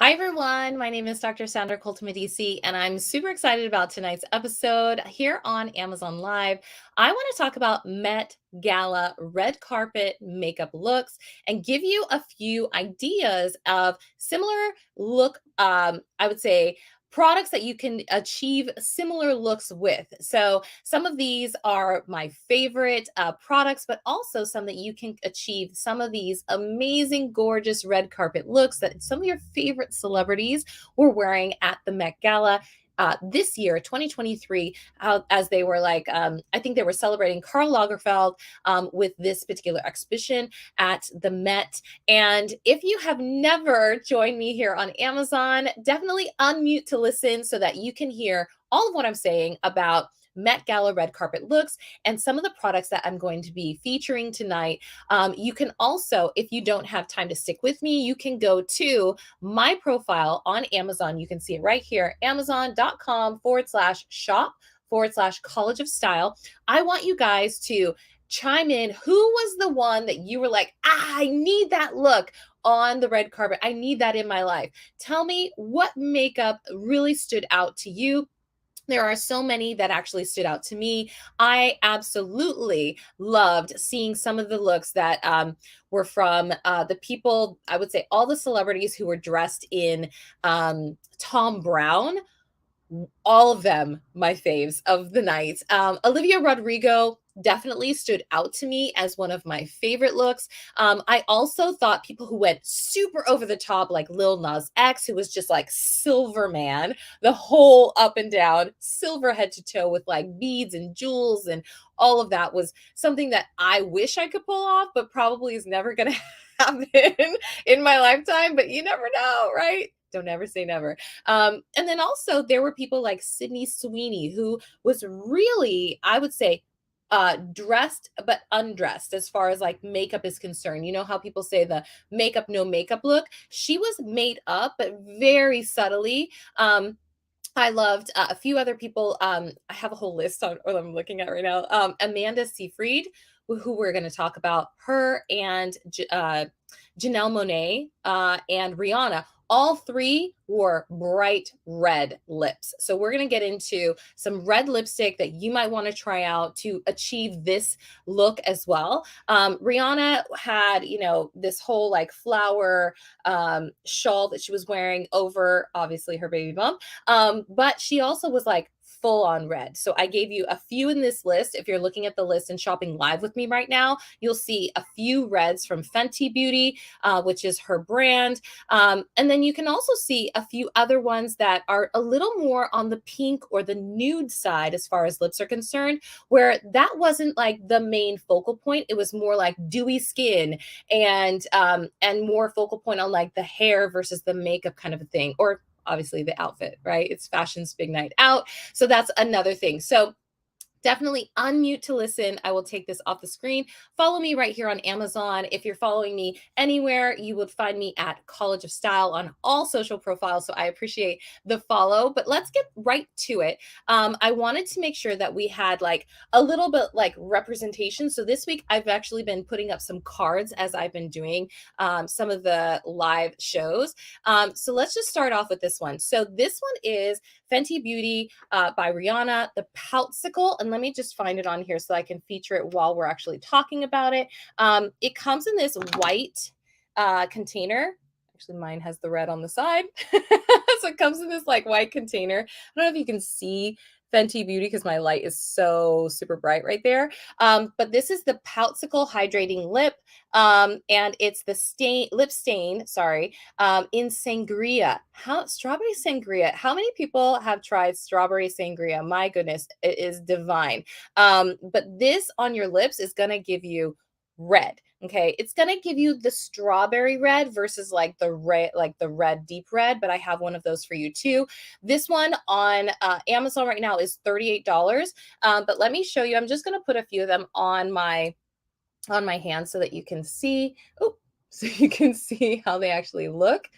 Hi, everyone. My name is Dr. Sandra Colton-Medici, and I'm super excited about tonight's episode here on Amazon Live. I want to talk about Met Gala red carpet makeup looks and give you a few ideas of similar look, I would say, products that you can achieve similar looks with. So some of these are my favorite products, but also some that you can achieve some of these amazing, gorgeous red carpet looks that some of your favorite celebrities were wearing at the Met Gala. This year, 2023, as they were I think they were celebrating Karl Lagerfeld with this particular exhibition at the Met. And if you have never joined me here on Amazon, definitely unmute to listen so that you can hear all of what I'm saying about Met Gala red carpet looks and some of the products that I'm going to be featuring tonight. You can also, if you don't have time to stick with me, you can go to my profile on Amazon. You can see it right here, amazon.com/shop/College of Style. I want you guys to chime in. Who was the one that you were like, I need that look on the red carpet? I need that in my life. Tell me what makeup really stood out to you. There are so many that actually stood out to me. I absolutely loved seeing some of the looks that were from the people, I would say all the celebrities who were dressed in Tom Brown, all of them my faves of the night. Olivia Rodrigo definitely stood out to me as one of my favorite looks. I also thought people who went super over the top, like Lil Nas X, who was just like Silver Man, the whole up and down, silver head to toe with like beads and jewels and all of that, was something that I wish I could pull off, but probably is never going to happen in my lifetime. But you never know, right? Don't ever say never. And then also there were people like Sydney Sweeney, who was really, I would say, dressed but undressed as far as like makeup is concerned. You know how people say the makeup, no makeup look? She was made up, but very subtly. I loved a few other people. I have a whole list on what I'm looking at right now. Amanda Seyfried, who we're going to talk about, her and Janelle Monáe and Rihanna. All three wore bright red lips. So we're going to get into some red lipstick that you might want to try out to achieve this look as well. Rihanna had, this whole like flower shawl that she was wearing over, obviously, her baby bump. But she also was like full on red. So I gave you a few in this list. If you're looking at the list and shopping live with me right now, you'll see a few reds from Fenty Beauty, which is her brand. And then you can also see a few other ones that are a little more on the pink or the nude side as far as lips are concerned, where that wasn't like the main focal point. It was more like dewy skin and more focal point on like the hair versus the makeup kind of a thing, or obviously the outfit, right? It's fashion's big night out. So that's another thing. So definitely unmute to listen. I will take this off the screen. Follow me right here on Amazon. If you're following me anywhere, you would find me at College of Style on all social profiles. So I appreciate the follow, but let's get right to it. I wanted to make sure that we had like a little bit like representation. So this week I've actually been putting up some cards as I've been doing some of the live shows. So let's just start off with this one. So this one is Fenty Beauty by Rihanna, the Poutsicle. And let me just find it on here so I can feature it while we're actually talking about it. It comes in this white container. Actually, mine has the red on the side. So it comes in this like white container. I don't know if you can see Fenty Beauty because my light is so super bright right there. But this is the Poutsicle Hydrating Lip. And it's the lip stain, in sangria. Strawberry sangria. How many people have tried strawberry sangria? My goodness, it is divine. But this on your lips is going to give you red. Okay, it's going to give you the strawberry red versus like the red deep red, but I have one of those for you too. This one on Amazon right now is $38. But let me show you. I'm just going to put a few of them on my hand so that you can see. Oh, so you can see how they actually look.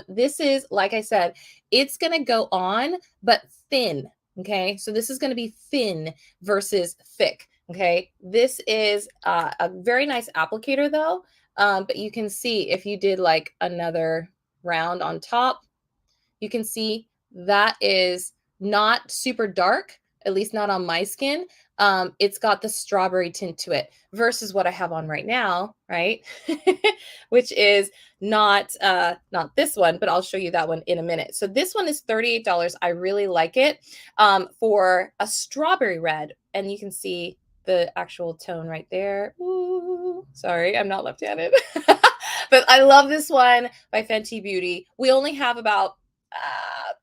This is, like I said, it's going to go on, but thin. Okay, so this is going to be thin versus thick. Okay, this is a very nice applicator though. But you can see if you did like another round on top. You can see that is not super dark, at least not on my skin. It's got the strawberry tint to it versus what I have on right now, right? Which is not this one, but I'll show you that one in a minute. So this one is $38. I really like it for a strawberry red, and you can see the actual tone right there. Ooh, sorry, I'm not left-handed. But I love this one by Fenty Beauty. We only have about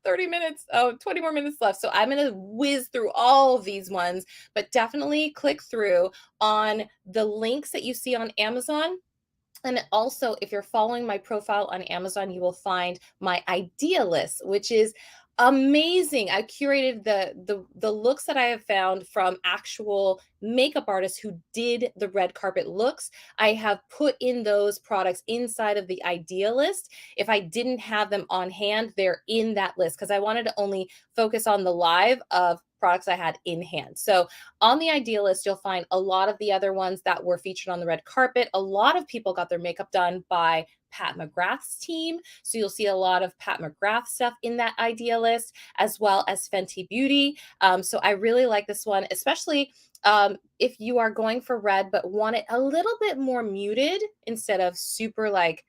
30 minutes, 20 more minutes left. So I'm going to whiz through all of these ones, but definitely click through on the links that you see on Amazon. And also, if you're following my profile on Amazon, you will find my idea list, which is amazing. I curated the looks that I have found from actual makeup artists who did the red carpet looks. I have put in those products inside of the idea list. If I didn't have them on hand, they're in that list because I wanted to only focus on the live of products I had in hand. So on the idea list, you'll find a lot of the other ones that were featured on the red carpet. A lot of people got their makeup done by Pat McGrath's team. So you'll see a lot of Pat McGrath stuff in that idea list, as well as Fenty Beauty. So I really like this one, especially if you are going for red, but want it a little bit more muted instead of super like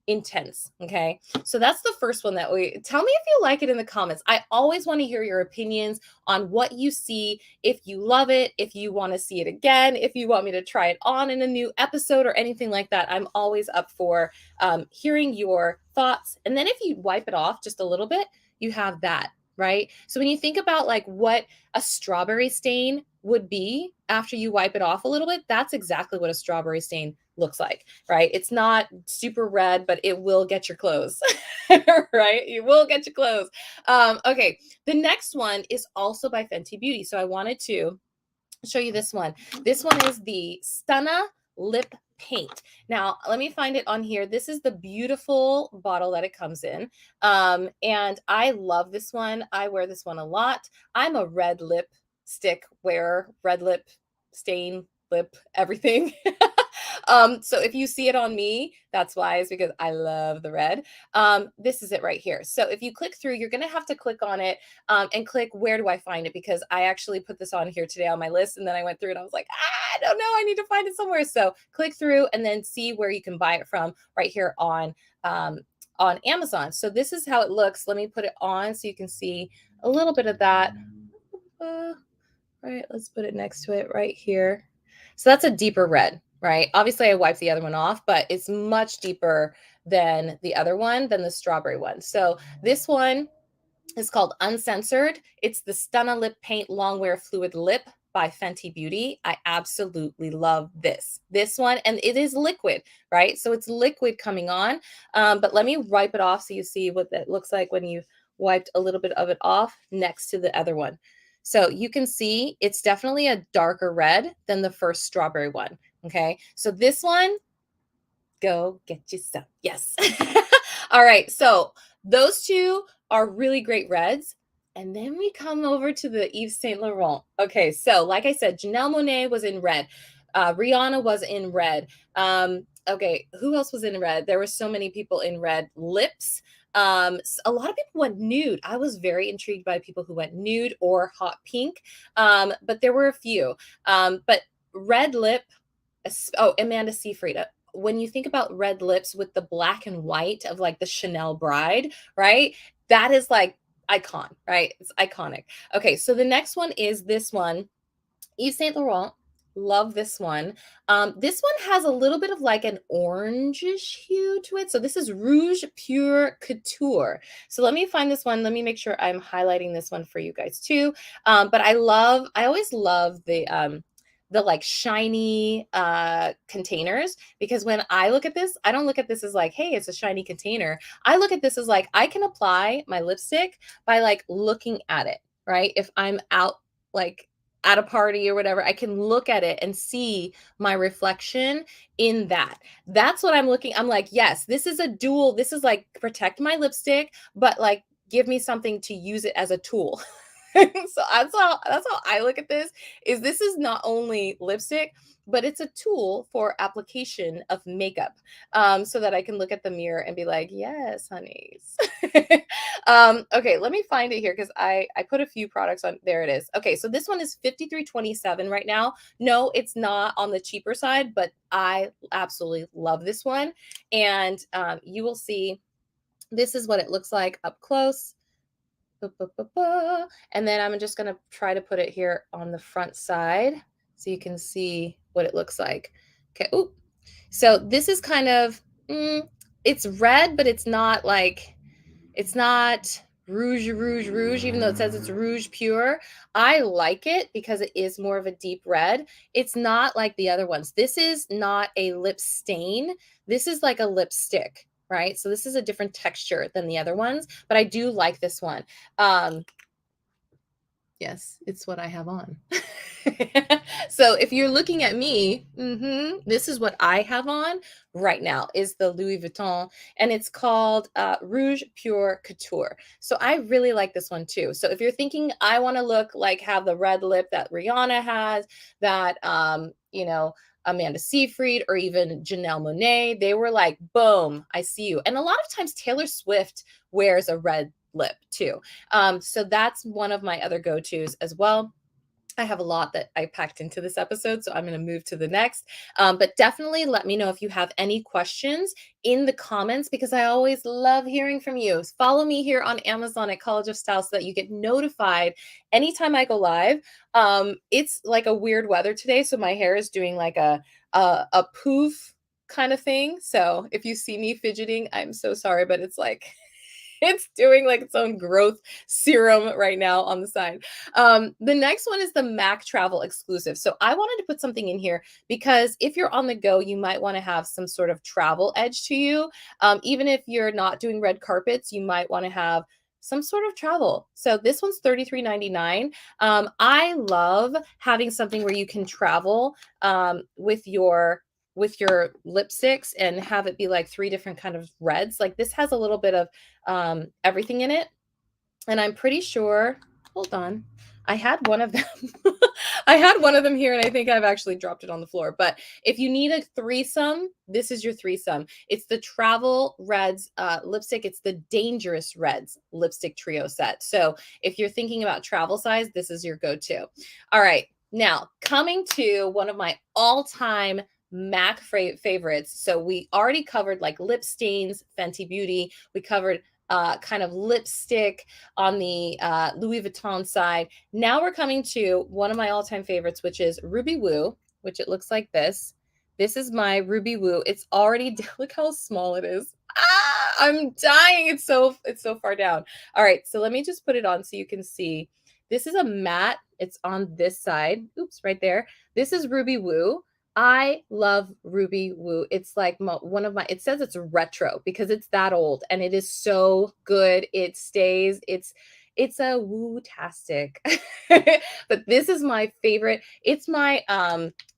intense. Okay. So that's the first one that we tell me if you like it in the comments. I always want to hear your opinions on what you see, if you love it, if you want to see it again, if you want me to try it on in a new episode or anything like that. I'm always up for hearing your thoughts. And then if you wipe it off just a little bit, you have that, right? So when you think about like what a strawberry stain would be after you wipe it off a little bit, that's exactly what a strawberry stain looks like, right? It's not super red, but it will get your clothes, right? You will get your clothes. Okay, the next one is also by Fenty Beauty. So I wanted to show you this one. This one is the Stunna Lip Paint. Now, let me find it on here. This is the beautiful bottle that it comes in. And I love this one. I wear this one a lot. I'm a red lipstick wearer, red lip, stain, lip, everything. So if you see it on me, that's why, is because I love the red. This is it right here. So if you click through, you're going to have to click on it and click where do I find it, because I actually put this on here today on my list, and then I went through and I was like, I don't know, I need to find it somewhere. So click through and then see where you can buy it from right here on Amazon. So this is how it looks. Let me put it on so you can see a little bit of that. Right, let's put it next to it right here. So that's a deeper red, right? Obviously I wiped the other one off, but it's much deeper than the other one, than the strawberry one. So this one is called Uncensored. It's the Stunna Lip Paint Longwear Fluid Lip by Fenty Beauty. I absolutely love this one, and it is liquid, right? So it's liquid coming on, but let me wipe it off so you see what that looks like when you wiped a little bit of it off next to the other one. So you can see it's definitely a darker red than the first strawberry one. Okay, so this one, go get you some. Yes. All right, so those two are really great reds. And then we come over to the Yves Saint Laurent. Okay, so like I said, Janelle Monáe was in red. Rihanna was in red. Okay, who else was in red? There were so many people in red. Lips. A lot of people went nude. I was very intrigued by people who went nude or hot pink, but there were a few. But red lip, oh, Amanda Seyfried. When you think about red lips with the black and white of like the Chanel bride, right? That is like icon, right? It's iconic. Okay, so the next one is this one, Yves Saint Laurent. Love this one. This one has a little bit of like an orangish hue to it. So this is Rouge Pure Couture. So let me find this one. Let me make sure I'm highlighting this one for you guys too. But I always love the like shiny containers, because when I look at this, I don't look at this as like, hey, it's a shiny container. I look at this as like, I can apply my lipstick by like looking at it, right? If I'm out like at a party or whatever, I can look at it and see my reflection in that. That's what I'm looking. I'm like, yes, this is a dual. This is like protect my lipstick, but like give me something to use it as a tool. So that's how I look at this. This is not only lipstick, but it's a tool for application of makeup, so that I can look at the mirror and be like, yes, honeys. Okay, let me find it here because I put a few products on. There it is. Okay, so this one is 53.27 right now. No, it's not on the cheaper side, but I absolutely love this one, and you will see. This is what it looks like up close. And then I'm just going to try to put it here on the front side so you can see what it looks like. Okay. Ooh. So this is kind of, it's red, but it's not like, it's not rouge, even though it says it's rouge pure. I like it because it is more of a deep red. It's not like the other ones. This is not a lip stain. This is like a lipstick, right? So this is a different texture than the other ones, but I do like this one. Yes, it's what I have on. So if you're looking at me, this is what I have on right now is the Louis Vuitton, and it's called Rouge Pure Couture. So I really like this one too. So if you're thinking I want to look like have the red lip that Rihanna has, that Amanda Seyfried or even Janelle Monáe, they were like, boom, I see you. And a lot of times Taylor Swift wears a red lip too. So that's one of my other go-tos as well. I have a lot that I packed into this episode, so I'm going to move to the next. But definitely let me know if you have any questions in the comments because I always love hearing from you. Follow me here on Amazon at College of Style so that you get notified anytime I go live. It's like a weird weather today, so my hair is doing like a poof kind of thing. So if you see me fidgeting, I'm so sorry, but it's like it's doing like its own growth serum right now on the side. The next one is the Mac Travel exclusive. So I wanted to put something in here because if you're on the go, you might want to have some sort of travel edge to you. Even if you're not doing red carpets, you might want to have some sort of travel. So this one's $33.99. I love having something where you can travel with your lipsticks and have it be like 3 different kind of reds. Like this has a little bit of everything in it. And I'm pretty sure, hold on, I had one of them. I had one of them here and I think I've actually dropped it on the floor. But if you need a threesome, this is your threesome. It's the Travel Reds lipstick. It's the Dangerous Reds lipstick trio set. So if you're thinking about travel size, this is your go-to. All right. Now, coming to one of my all-time MAC favorites. So we already covered like lip stains, Fenty Beauty. We covered kind of lipstick on the Louis Vuitton side. Now we're coming to one of my all-time favorites, which is Ruby Woo, which it looks like this. This is my Ruby Woo. It's already, look how small it is. I'm dying. It's so far down. All right, so let me just put it on so you can see. This is a matte. It's on this side. Oops, right there. This is Ruby Woo. I love Ruby Woo. It's like one of my, it says it's retro because it's that old and it is so good. It stays, it's a woo-tastic. But this is my favorite. It's my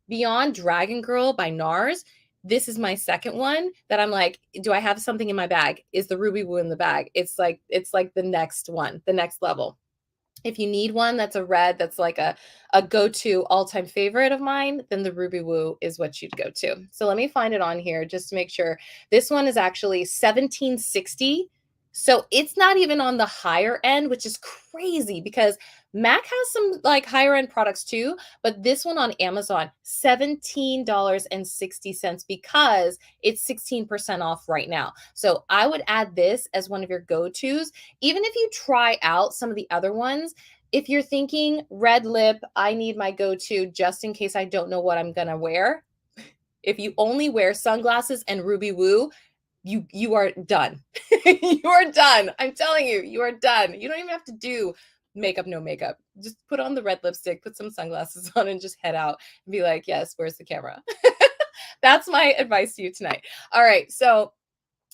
Beyond Dragon Girl by NARS. This is my second one that I'm like, do I have something in my bag? Is the Ruby Woo in the bag? It's like the next one, the next level. If you need one that's a red, that's like a go-to all-time favorite of mine, then the Ruby Woo is what you'd go to. So let me find it on here just to make sure. This one is actually 1760. So it's not even on the higher end, which is crazy because MAC has some like higher end products too, but this one on Amazon, $17.60 because it's 16% off right now. So I would add this as one of your go-tos. Even if you try out some of the other ones, if you're thinking red lip, I need my go-to just in case I don't know what I'm gonna wear. If you only wear sunglasses and Ruby Woo, you are done. You are done. I'm telling you, you are done. You don't even have to do makeup, no makeup. Just put on the red lipstick, put some sunglasses on, and just head out and be like, yes, where's the camera? That's my advice to you tonight. All right. So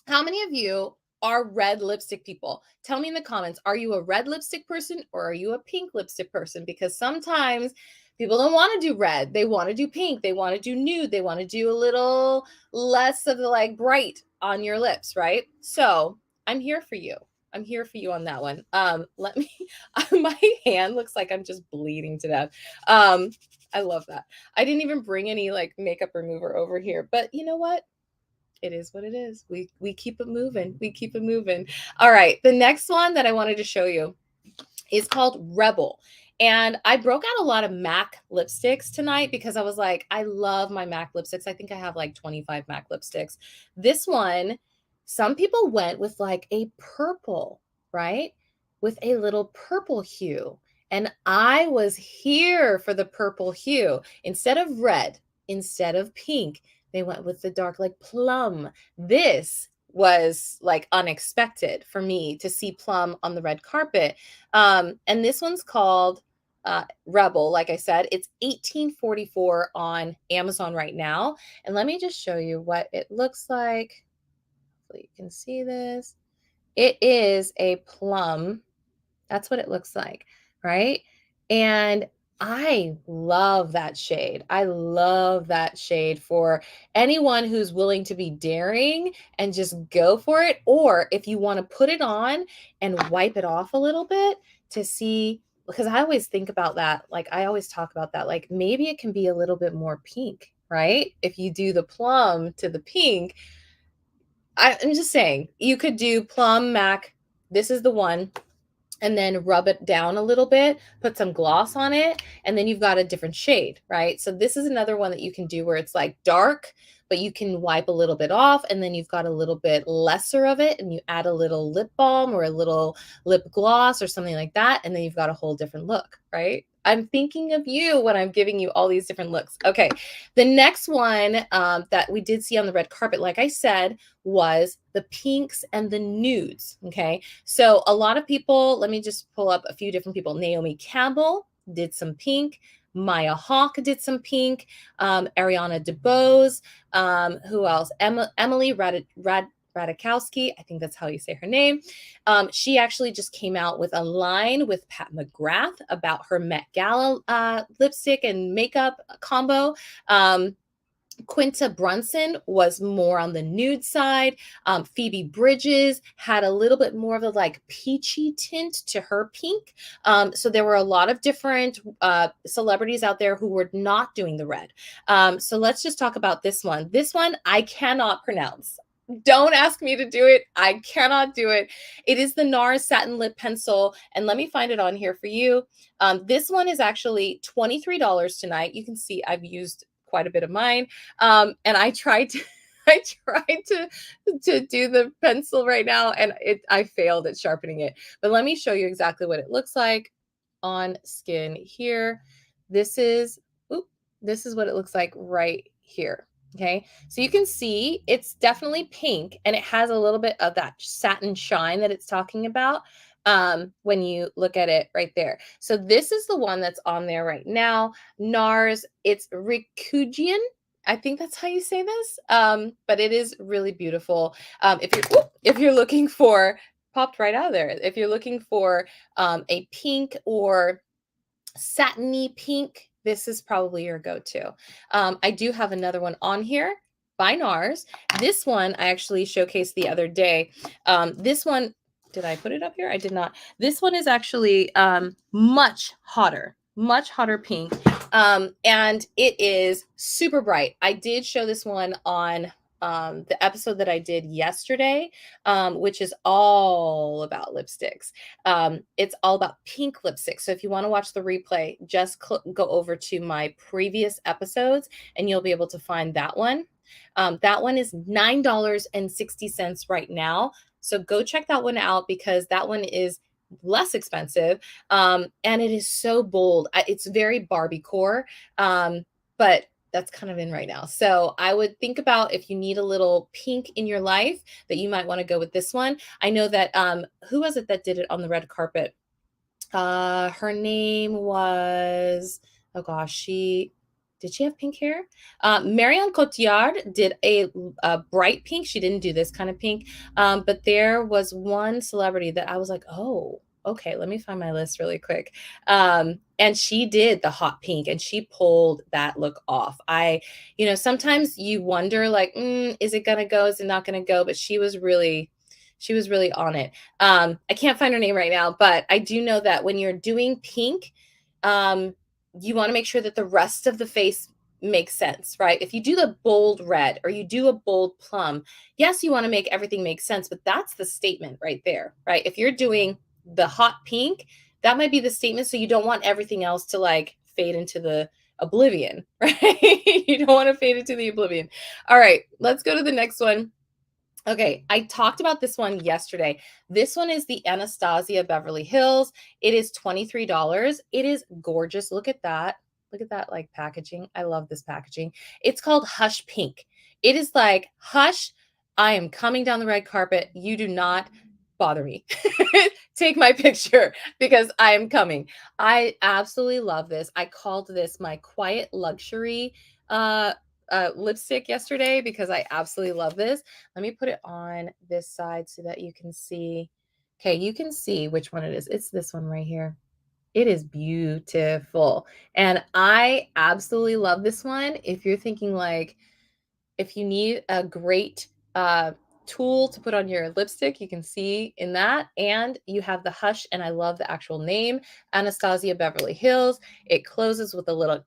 how many of you are red lipstick people? Tell me in the comments, are you a red lipstick person or are you a pink lipstick person? Because sometimes people don't want to do red. They want to do pink. They want to do nude. They want to do a little less of the like bright on your lips, right? So I'm here for you. I'm here for you on that one. Let me, my hand looks like I'm just bleeding to death. I love that. I didn't even bring any like makeup remover over here, but you know what? It is what it is. We keep it moving. We keep it moving. All right. The next one that I wanted to show you is called Rebel. And I broke out a lot of MAC lipsticks tonight because I was like, I love my MAC lipsticks. I think I have like 25 MAC lipsticks. This one, some people went with like a purple, right? With a little purple hue. And I was here for the purple hue. Instead of red, instead of pink, they went with the dark, like plum. This was like unexpected for me to see plum on the red carpet. And this one's called Rebel. Like I said, it's $18.44 on Amazon right now. And let me just show you what it looks like. Hopefully you can see this. It is a plum. That's what it looks like, right? And I love that shade. I love that shade for anyone who's willing to be daring and just go for it. Or if you want to put it on and wipe it off a little bit to see, because I always think about that. Like I always talk about that. Like maybe it can be a little bit more pink, right? If you do the plum to the pink, I'm just saying you could do plum MAC. This is the one, and then rub it down a little bit, put some gloss on it, and then you've got a different shade, right? So this is another one that you can do where it's like dark, but you can wipe a little bit off, and then you've got a little bit lesser of it, and you add a little lip balm or a little lip gloss or something like that, and then you've got a whole different look, right? I'm thinking of you when I'm giving you all these different looks. Okay, the next one that we did see on the red carpet, like I said, was the pinks and the nudes, okay? So a lot of people, let me just pull up a few different people. Naomi Campbell did some pink. Maya Hawke did some pink. Ariana DeBose. Who else? Emily Radikowski. I think that's how you say her name. She actually just came out with a line with Pat McGrath about her Met Gala lipstick and makeup combo. Quinta Brunson was more on the nude side. Phoebe Bridges had a little bit more of a like peachy tint to her pink. So there were a lot of different celebrities out there who were not doing the red. So let's just talk about this one. This one I cannot pronounce. Don't ask me to do it. I cannot do it. It is the NARS Satin Lip Pencil. And let me find it on here for you. This one is actually $23 tonight. You can see I've used quite a bit of mine. And I tried to to do the pencil right now, and I failed at sharpening it. But let me show you exactly what it looks like on skin here. This is what it looks like right here. Okay, so you can see it's definitely pink, and it has a little bit of that satin shine that it's talking about when you look at it right there. So this is the one that's on there right now. NARS, it's Rikujian. I think that's how you say this. But it is really beautiful. If you're looking for, popped right out of there. If you're looking for a pink or satiny pink, this is probably your go-to. I do have another one on here by NARS. This one I actually showcased the other day. This one, did I put it up here? I did not. This one is actually much hotter pink. And it is super bright. I did show this one on the episode that I did yesterday, which is all about lipsticks. It's all about pink lipstick. So if you want to watch the replay, just go over to my previous episodes and you'll be able to find that one. That one is $9.60 right now. So go check that one out because that one is less expensive. And it is so bold. It's very Barbie core. But that's kind of in right now. So I would think about if you need a little pink in your life that you might want to go with this one. I know that who was it that did it on the red carpet? Her name was, oh gosh, did she have pink hair? Marion Cotillard did a bright pink. She didn't do this kind of pink. But there was one celebrity that I was like, oh, okay, let me find my list really quick. And she did the hot pink and she pulled that look off. Sometimes you wonder like, is it going to go? Is it not going to go? But she was really She was really on it. I can't find her name right now, but I do know that when you're doing pink, um, you want to make sure that the rest of the face makes sense, right? If you do the bold red or you do a bold plum, yes, you want to make everything make sense, but that's the statement right there, right? If you're doing the hot pink, that might be the statement. So you don't want everything else to like fade into the oblivion, right? You don't want to fade into the oblivion. All right, let's go to the next one. Okay, I talked about this one yesterday. This one is the Anastasia Beverly Hills. It is $23. It is gorgeous. Look at that. Look at that like packaging. I love this packaging. It's called Hush Pink. It is like, hush, I am coming down the red carpet. You do not bother me. Take my picture because I am coming. I absolutely love this. I called this my quiet luxury lipstick yesterday because I absolutely love this. Let me put it on this side so that you can see. Okay, you can see which one it is. It's this one right here. It is beautiful. And I absolutely love this one. If you're thinking like, if you need a great tool to put on your lipstick, you can see in that. And you have the Hush, and I love the actual name, Anastasia Beverly Hills. It closes with a little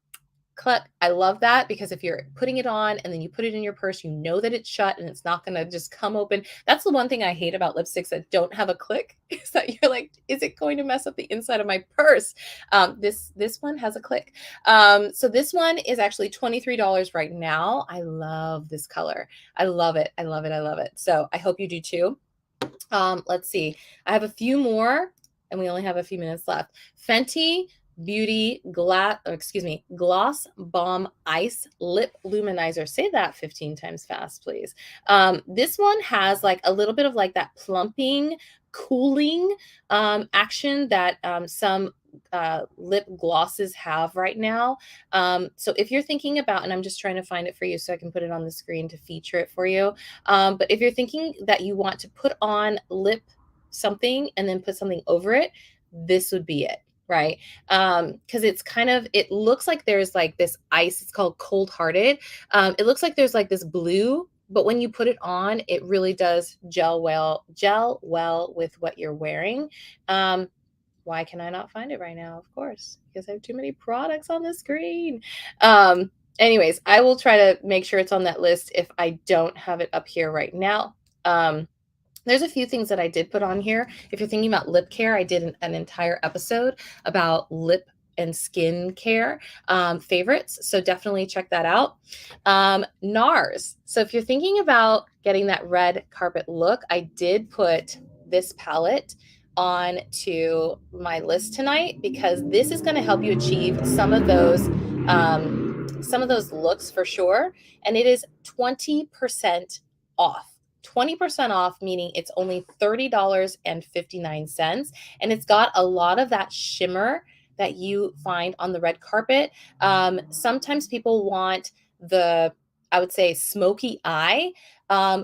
click. I love that because if you're putting it on and then you put it in your purse, you know that it's shut and it's not going to just come open. That's the one thing I hate about lipsticks that don't have a click is that you're like, is it going to mess up the inside of my purse? This one has a click. So this one is actually $23 right now. I love this color. I love it. I love it. I love it. So I hope you do too. Let's see. I have a few more and we only have a few minutes left. Fenty Beauty Gloss Bomb Ice Lip Luminizer. Say that 15 times fast, please. This one has like a little bit of like that plumping, cooling action that some lip glosses have right now. So if you're thinking about, and I'm just trying to find it for you so I can put it on the screen to feature it for you. But if you're thinking that you want to put on lip something and then put something over it, this would be it. Right. Because it's kind of, it looks like there's like this ice, it's called Cold Hearted. It looks like there's like this blue, but when you put it on, it really does gel well with what you're wearing. Why can I not find it right now? Of course, because I have too many products on the screen. Anyways, I will try to make sure it's on that list if I don't have it up here right now. There's a few things that I did put on here. If you're thinking about lip care, I did an entire episode about lip and skin care favorites. So definitely check that out. NARS. So if you're thinking about getting that red carpet look, I did put this palette on to my list tonight because this is going to help you achieve some of those looks for sure. And it is 20% off. 20% off, meaning it's only $30.59. And it's got a lot of that shimmer that you find on the red carpet. Sometimes people want the, I would say, smoky eye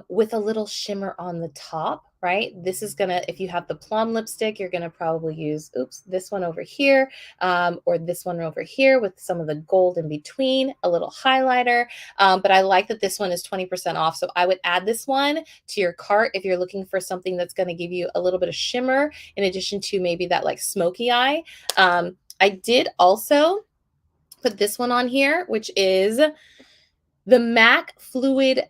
with a little shimmer on the top, right? This is going to, if you have the plum lipstick, you're going to probably use, this one over here, or this one over here with some of the gold in between, a little highlighter. But I like that this one is 20% off. So I would add this one to your cart if you're looking for something that's going to give you a little bit of shimmer in addition to maybe that like smoky eye. I did also put this one on here, which is the MAC Fluid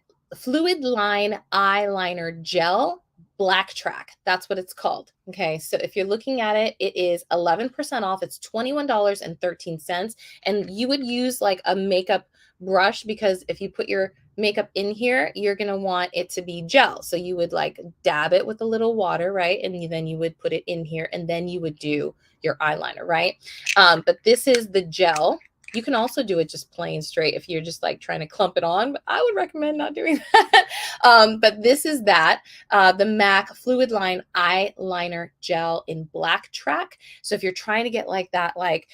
Line Eyeliner Gel Black Track. That's what it's called. Okay, so if you're looking at it, it is 11% off. It's $21.13. And you would use like a makeup brush because if you put your makeup in here, you're going to want it to be gel. So you would like dab it with a little water, right? And then you would put it in here and then you would do your eyeliner, right? But this is the gel. You can also do it just plain straight if you're just like trying to clump it on, but I would recommend not doing that. But this is that, the MAC Fluid Line Eyeliner Gel in Black Track. So if you're trying to get like that, like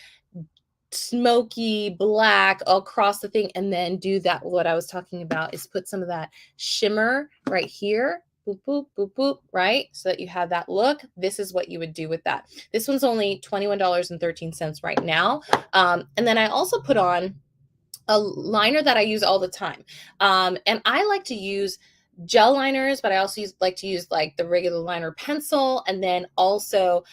smoky black across the thing and then do that, what I was talking about is put some of that shimmer right here. Boop, boop, boop, boop, right? So that you have that look. This is what you would do with that. This one's only $21.13 right now. And then I also put on a liner that I use all the time. And I like to use gel liners, but I also like to use like the regular liner pencil, and then also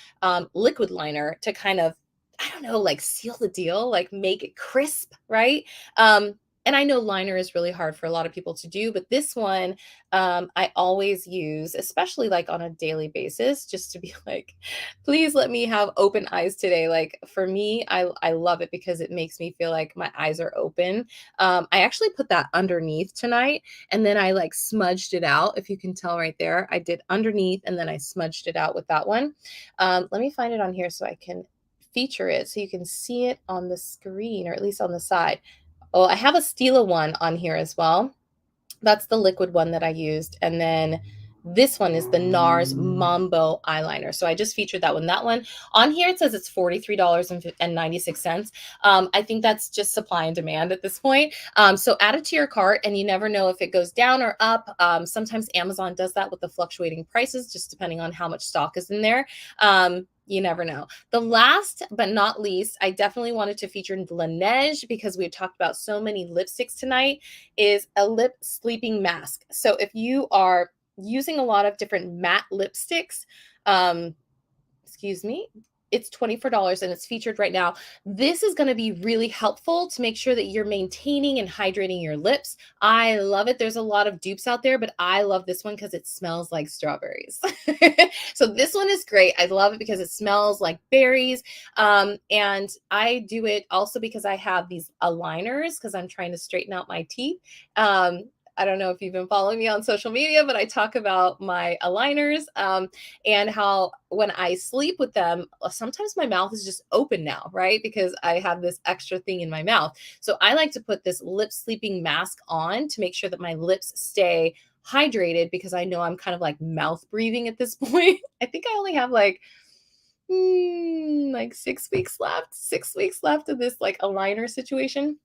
liquid liner to kind of, I don't know, like seal the deal, like make it crisp, right? Um, and I know liner is really hard for a lot of people to do, but this one I always use, especially like on a daily basis, just to be like, please let me have open eyes today. Like for me, I love it because it makes me feel like my eyes are open. I actually put that underneath tonight, and then I like smudged it out. If you can tell right there, I did underneath and then I smudged it out with that one. Let me find it on here so I can feature it so you can see it on the screen, or at least on the side. Oh, I have a Stila one on here as well. That's the liquid one that I used. And then this one is the NARS Mambo eyeliner. So I just featured that one. That one on here, it says it's $43.96. I think that's just supply and demand at this point. So add it to your cart, and you never know if it goes down or up. Sometimes Amazon does that with the fluctuating prices, just depending on how much stock is in there. You never know. The last but not least, I definitely wanted to feature Laneige because we talked about so many lipsticks tonight, is a lip sleeping mask. So if you are using a lot of different matte lipsticks, excuse me, it's $24 and it's featured right now. This is going to be really helpful to make sure that you're maintaining and hydrating your lips. I love it. There's a lot of dupes out there, but I love this one because it smells like strawberries. So this one is great. I love it because it smells like berries. And I do it also because I have these aligners because I'm trying to straighten out my teeth. I don't know if you've been following me on social media, but I talk about my aligners and how when I sleep with them, sometimes my mouth is just open now, right? Because I have this extra thing in my mouth. So I like to put this lip sleeping mask on to make sure that my lips stay hydrated, because I know I'm kind of like mouth breathing at this point. I think I only have like 6 weeks left of this like aligner situation.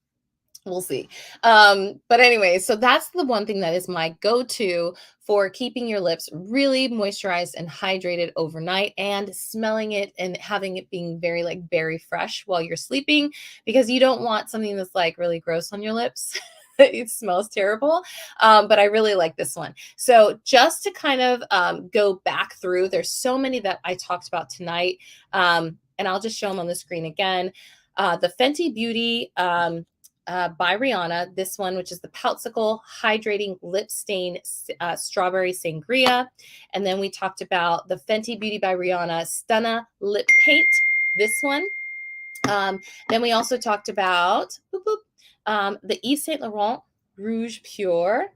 We'll see. But anyway, so that's the one thing that is my go-to for keeping your lips really moisturized and hydrated overnight, and smelling it and having it being very like berry fresh while you're sleeping, because you don't want something that's like really gross on your lips. It smells terrible. But I really like this one. So just to kind of go back through, there's so many that I talked about tonight. And I'll just show them on the screen again. The Fenty Beauty by Rihanna, this one, which is the Poutsicle Hydrating Lip Stain Strawberry Sangria. And then we talked about the Fenty Beauty by Rihanna Stunna Lip Paint, this one. Then we also talked about the Yves Saint Laurent Rouge Pure,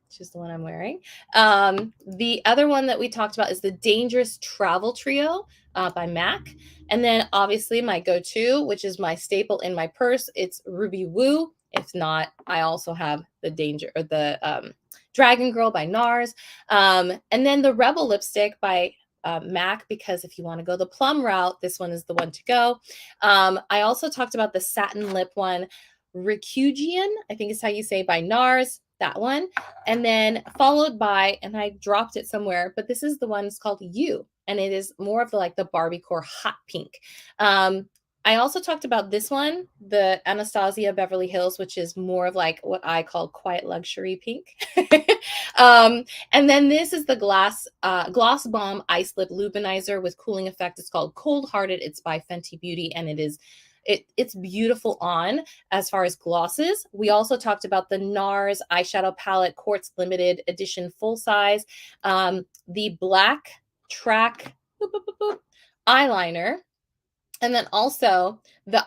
which is the one I'm wearing. The other one that we talked about is the Dangerous Travel Trio by MAC. And then obviously my go-to, which is my staple in my purse, it's Ruby Woo. If not, I also have the Dragon Girl by NARS. And then the Rebel lipstick by MAC, because if you want to go the plum route, this one is the one to go. I also talked about the satin lip one, Recugian, I think is how you say, by NARS, that one. And then followed by, and I dropped it somewhere, but this is the one, it's called You, and it is more of the Barbie core hot pink. I also talked about this one, the Anastasia Beverly Hills, which is more of like what I call quiet luxury pink. And then this is the Gloss Bomb Ice Lip Lubinizer with cooling effect. It's called Cold Hearted. It's by Fenty Beauty, and it's beautiful on as far as glosses. We also talked about the NARS eyeshadow palette Quartz limited edition full size, the Black Track eyeliner, and then also the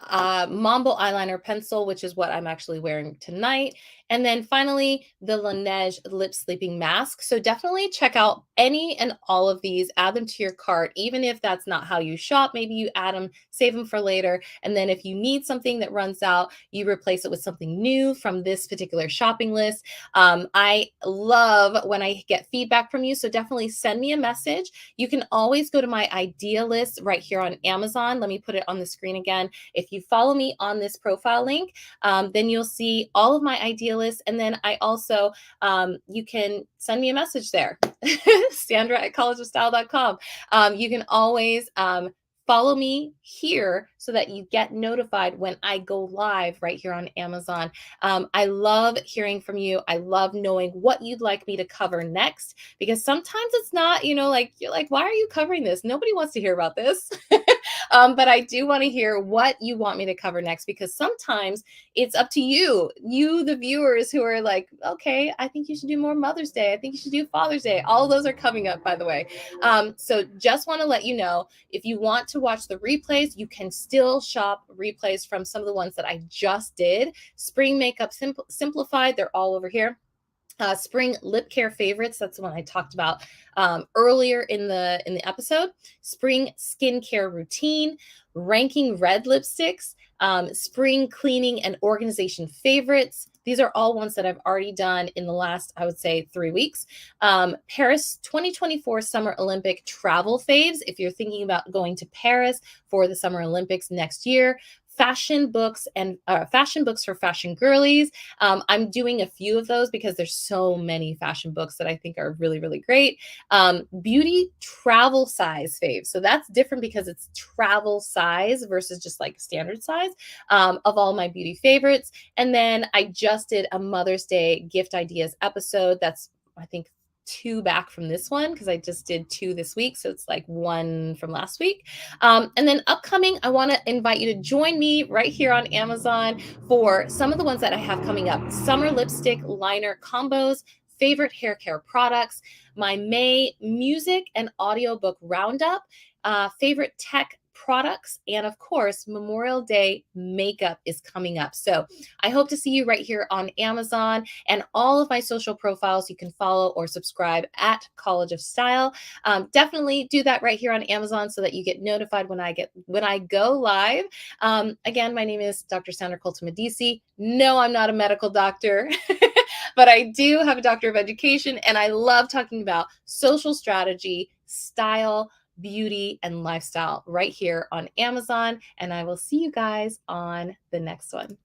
Mambo eyeliner pencil, which is what I'm actually wearing tonight. And then finally, the Laneige lip sleeping mask. So definitely check out any and all of these, add them to your cart, even if that's not how you shop. Maybe you add them, save them for later. And then if you need something that runs out, you replace it with something new from this particular shopping list. I love when I get feedback from you. So definitely send me a message. You can always go to my idea list right here on Amazon. Let me put it on the screen again. If you follow me on this profile link, then you'll see all of my idea lists. And then I also, you can send me a message there, Sandra at collegeofstyle.com. You can always follow me here so that you get notified when I go live right here on Amazon. I love hearing from you. I love knowing what you'd like me to cover next, because sometimes it's not, like you're like, why are you covering this? Nobody wants to hear about this. But I do want to hear what you want me to cover next, because sometimes it's up to you, the viewers, who are like, okay, I think you should do more Mother's Day. I think you should do Father's Day. All of those are coming up, by the way. So just want to let you know, if you want to watch the replays, you can still shop replays from some of the ones that I just did. Spring Makeup Simplified, they're all over here. Spring lip care favorites, that's the one I talked about earlier in the episode. Spring skincare routine, ranking red lipsticks, spring cleaning and organization favorites. These are all ones that I've already done in the last, I would say, 3 weeks. Paris 2024 Summer Olympic travel faves, if you're thinking about going to Paris for the Summer Olympics next year. Fashion books for fashion girlies. I'm doing a few of those because there's so many fashion books that I think are really, really great. Beauty travel size faves. So that's different because it's travel size versus just like standard size of all my beauty favorites. And then I just did a Mother's Day gift ideas episode. That's, I think, 2 back from this one, because I just did 2 this week. So it's like 1 from last week. And then upcoming, I want to invite you to join me right here on Amazon for some of the ones that I have coming up. Summer lipstick liner combos, favorite hair care products, my May music and audiobook roundup, favorite tech products, and of course, Memorial Day makeup is coming up. So I hope to see you right here on Amazon, and all of my social profiles you can follow or subscribe at College of Style. Definitely do that right here on Amazon so that you get notified when I go live. Again, my name is Dr. Sandra Colton-Medici. No, I'm not a medical doctor. But I do have a doctor of education, and I love talking about social strategy, style, beauty, and lifestyle right here on Amazon. And I will see you guys on the next one.